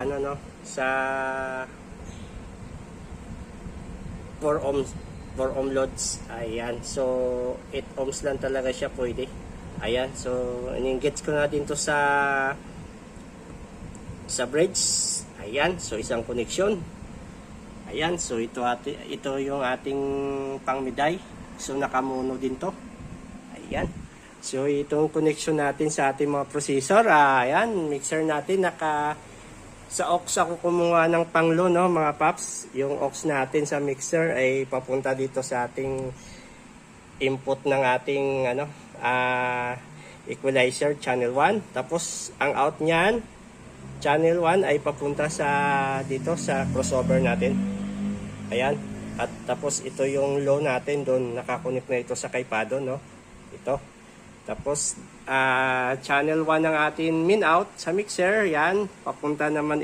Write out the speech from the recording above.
ano no, sa 4 ohms 4 ohm loads. Ayan, so 8 ohms lang talaga siya pwede. Ayan, so in-engage ko na din to sa bridge. Ayan, so isang connection. Ayan, so ito yung ating pangmiday. So nakamono din to. Ayan, so itong connection natin sa ating mga processor. Ayan, mixer natin sa aux ako kumuha ng panglo, no, mga paps. Yung aux natin sa mixer ay papunta dito sa ating input ng ating equalizer channel 1. Tapos ang out niyan, channel 1 ay papunta dito sa crossover natin. Ayan. At tapos ito yung low natin doon, nakakonect na ito sa kaypado, no. Ito. Tapos channel 1 ng ating min out sa mixer, yan, papunta naman ito